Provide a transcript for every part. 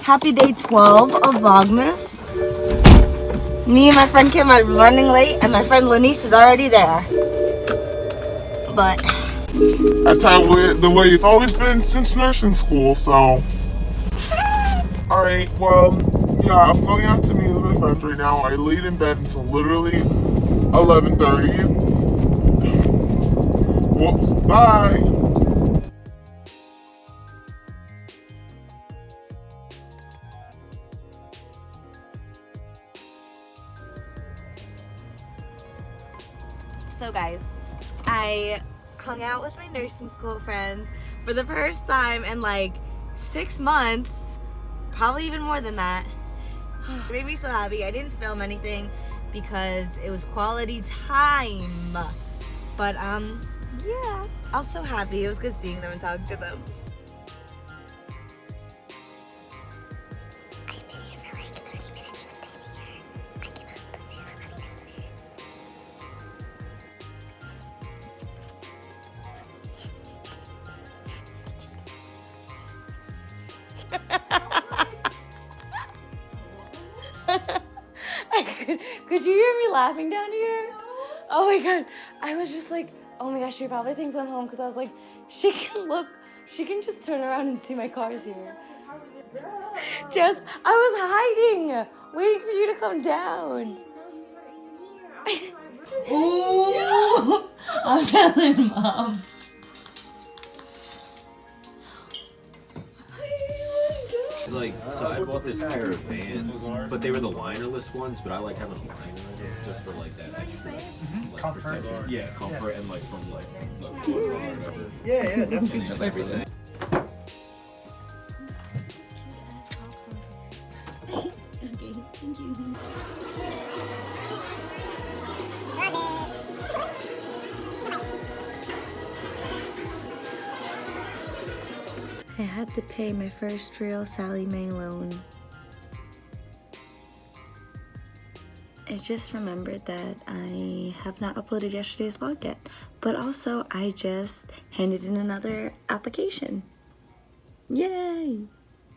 Happy day 12 of Vlogmas. Me and my friend Kim are running late, and my friend Lanice is already there. But that's how the way it's always been since nursing school, so. Alright, well, yeah, I'm going out to meet with my friends right now. I laid in bed until literally 11:30. Whoops, bye! so guys, I hung out with my nursing school friends for the first time in like 6 months, probably even more than that. It made me so happy. I didn't film anything because it was quality time, but yeah, I'm so happy. It was good seeing them and talking to them. I've been here for like 30 minutes just standing here. I get up, she's not coming downstairs. Could you hear me laughing down here? Oh my god, I was just like, oh my gosh, she probably thinks I'm home because I was like, she can just turn around and see my car's here. Jess, I was hiding, waiting for you to come down. Ooh, I'm telling Mom. Like, so I bought this pair of Vans, but they were the linerless ones, but I like having a liner in it just for like that extra like, comfort. protection. Yeah, comfort and like from like the or whatever. Yeah, definitely. Of everything. Okay, thank you. I had to pay my first real Sally Mae loan. I just remembered that I have not uploaded yesterday's vlog yet, but also I just handed in another application. Yay!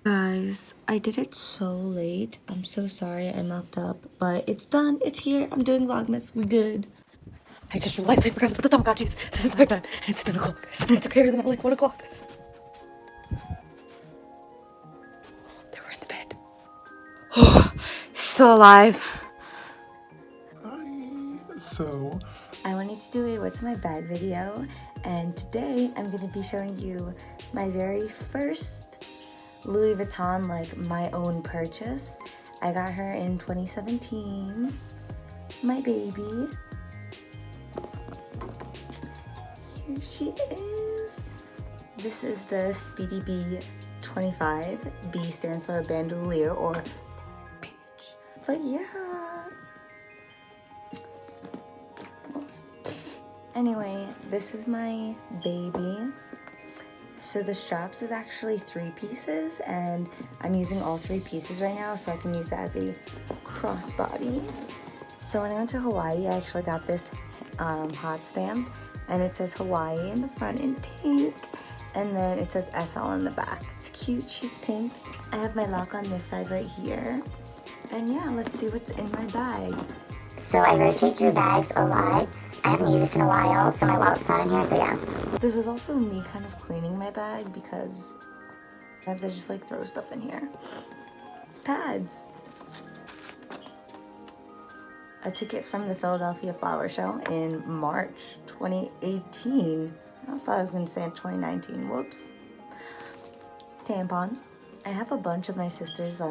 Guys, I did it so late. I'm so sorry I mucked up, but it's done. It's here. I'm doing Vlogmas. We're good. I just realized I forgot to put the Tamagotchis this entire time, and it's 10 o'clock. And I took care of them at like 1 o'clock. They were in the bed. Still alive. Hi. So, I wanted to do a what's in my bag video, and today I'm going to be showing you my very first Louis Vuitton, like my own purchase. I got her in 2017, my baby. Here she is. This is the Speedy B 25. B stands for bandolier or bitch. But yeah. Oops. Anyway, this is my baby. So the straps is actually 3 pieces, and I'm using all 3 pieces right now so I can use it as a crossbody. So when I went to Hawaii, I actually got this hot stamp, and it says Hawaii in the front in pink, and then it says SL in the back. It's cute, she's pink. I have my lock on this side right here. And yeah, let's see what's in my bag. So I rotate through bags a lot. I haven't used this in a while, so my wallet's not in here, so yeah. This is also me kind of cleaning my bag because sometimes I just like throw stuff in here. Pads. A ticket from the Philadelphia Flower Show in March 2018. I almost thought I was going to say in 2019. Whoops. Tampon. I have a bunch of my sister's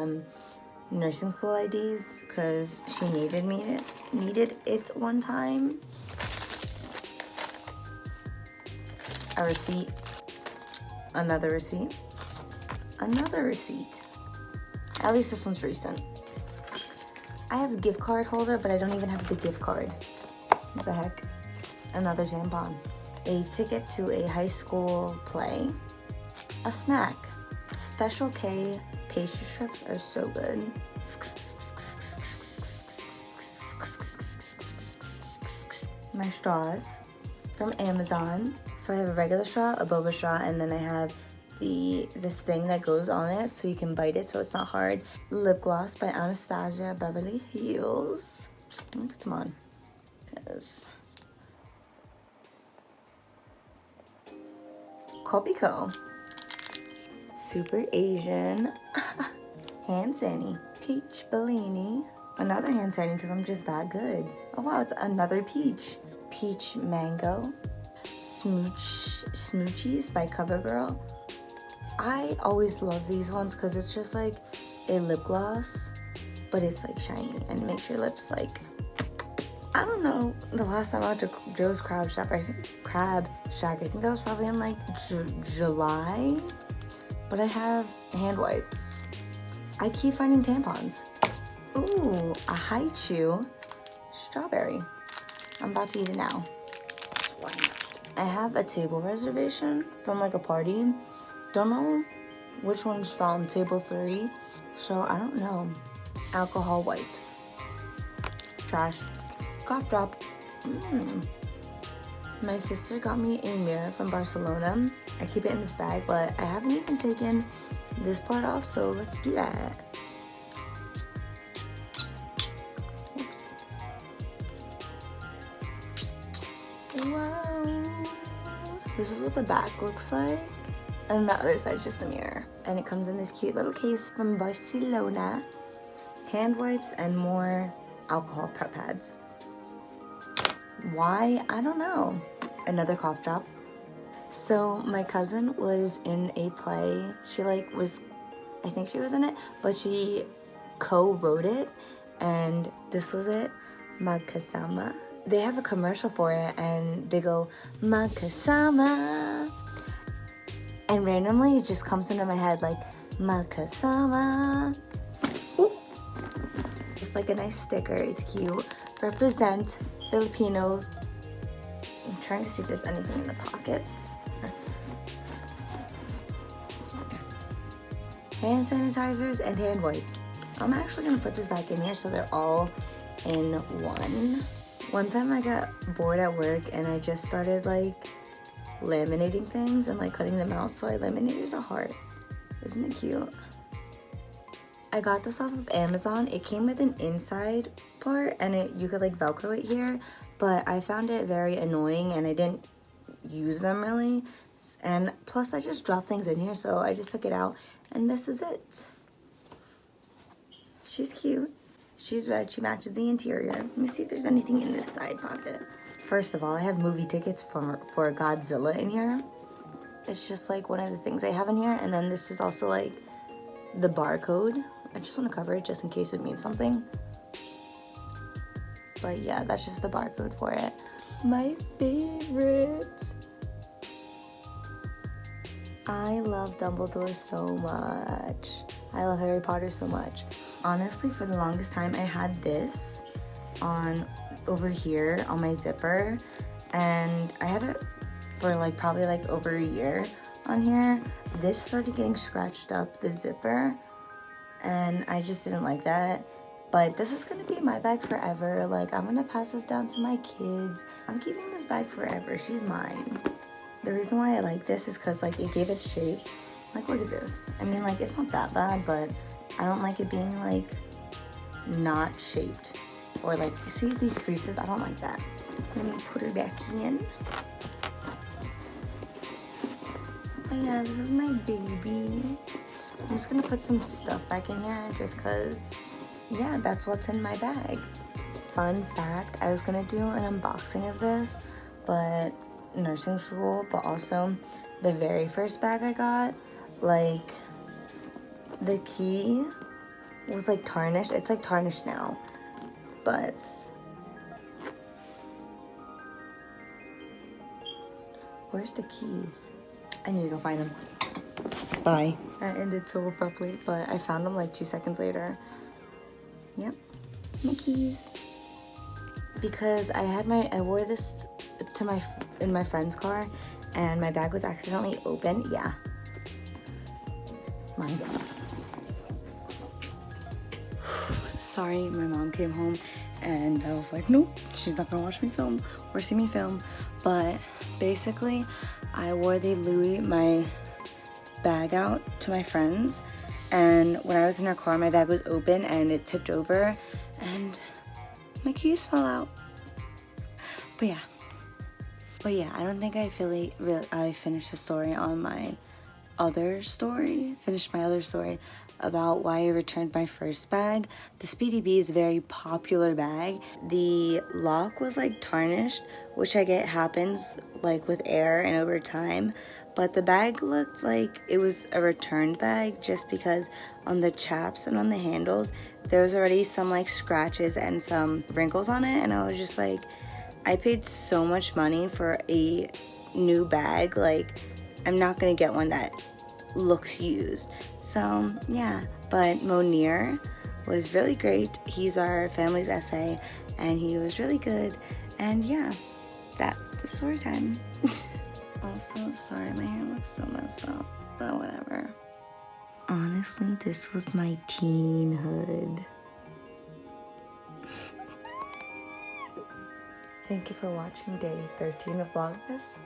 nursing school IDs because she needed it one time. A receipt. Another receipt. Another receipt. At least this one's recent. I have a gift card holder, but I don't even have the gift card. What the heck? Another tampon. A ticket to a high school play. A snack. Special K pastry strips are so good. My straws from Amazon. So I have a regular straw, a boba straw, and then I have this thing that goes on it so you can bite it so it's not hard. Lip gloss by Anastasia Beverly Hills. Let me put some on because Kopiko. Super Asian. Hand Sandy. Peach Bellini. Another hand sanitizer because I'm just that good. Oh wow, it's another peach. Peach Mango. Smoochies by CoverGirl. I always love these ones because it's just like a lip gloss, but it's like shiny and makes your lips like, I don't know, the last time I went to Joe's Crab Shack, I think that was probably in like July, but I have hand wipes. I keep finding tampons. Ooh, a Haichu strawberry. I'm about to eat it now. Why not? I have a table reservation from like a party. Don't know which one's from, table 3. So I don't know. Alcohol wipes. Trash. Cough drop. My sister got me a mirror from Barcelona. I keep it in this bag, but I haven't even taken this part off, so let's do that. Wow. This is what the back looks like. And the other side just the mirror. And it comes in this cute little case from Barcelona. Hand wipes and more alcohol prep pads. Why? I don't know. Another cough drop. So my cousin was in a play. She I think she was in it, but she co-wrote it. And this was it. Magkasama. They have a commercial for it and they go, Magkasama. And randomly it just comes into my head like, Magkasama. Ooh. Just like a nice sticker, it's cute. Represent Filipinos. I'm trying to see if there's anything in the pockets. Hand sanitizers and hand wipes. I'm actually gonna put this back in here so they're all in one. One time I got bored at work and I just started like laminating things and like cutting them out, so I laminated a heart. Isn't it cute? I got this off of Amazon. It came with an inside part and you could like Velcro it here, but I found it very annoying and I didn't use them really. And plus I just dropped things in here, so I just took it out and this is it. She's cute. She's red. She matches the interior. Let me see if there's anything in this side pocket. First of all, I have movie tickets for Godzilla in here. It's just like one of the things I have in here. And then this is also like the barcode. I just want to cover it just in case it means something. But yeah, that's just the barcode for it. My favorites. I love Dumbledore so much. I love Harry Potter so much. Honestly, for the longest time, I had this on over here on my zipper, and I had it for like probably like over a year on here. This started getting scratched up, the zipper, and I just didn't like that. But this is gonna be my bag forever. Like, I'm gonna pass this down to my kids. I'm keeping this bag forever. She's mine. The reason why I like this is because like it gave it shape. Like, look at this. I mean, like, it's not that bad, but I don't like it being like not shaped. Or like, see these creases? I don't like that. Let me put her back in. Oh yeah, this is my baby. I'm just gonna put some stuff back in here just cause, yeah, that's what's in my bag. Fun fact, I was gonna do an unboxing of this, but nursing school, but also the very first bag I got, like, the key was like tarnished. It's like tarnished now, but where's the keys? I need to go find them. Bye. That ended so abruptly, but I found them like 2 seconds later. Yep, my keys. Because I wore this to in my friend's car, and my bag was accidentally open. Yeah. My God. Sorry, my mom came home and I was like, nope, she's not gonna watch me film or see me film. But basically, I wore the Louis, my bag out to my friends, and when I was in our car, my bag was open and it tipped over and my keys fell out. But yeah, I don't think I finished the story on my other story, about why I returned my first bag. The Speedy B is a very popular bag. The lock was like tarnished, which I get happens like with air and over time, but the bag looked like it was a returned bag just because on the chaps and on the handles there was already some like scratches and some wrinkles on it, and I was just like, I paid so much money for a new bag, like I'm not gonna get one that looks used. So yeah, but Monir was really great. He's our family's SA and he was really good, and yeah, that's the story time. Also, sorry, my hair looks so messed up, but whatever. Honestly, this was my teenhood. Thank you for watching day 13 of Vlogmas.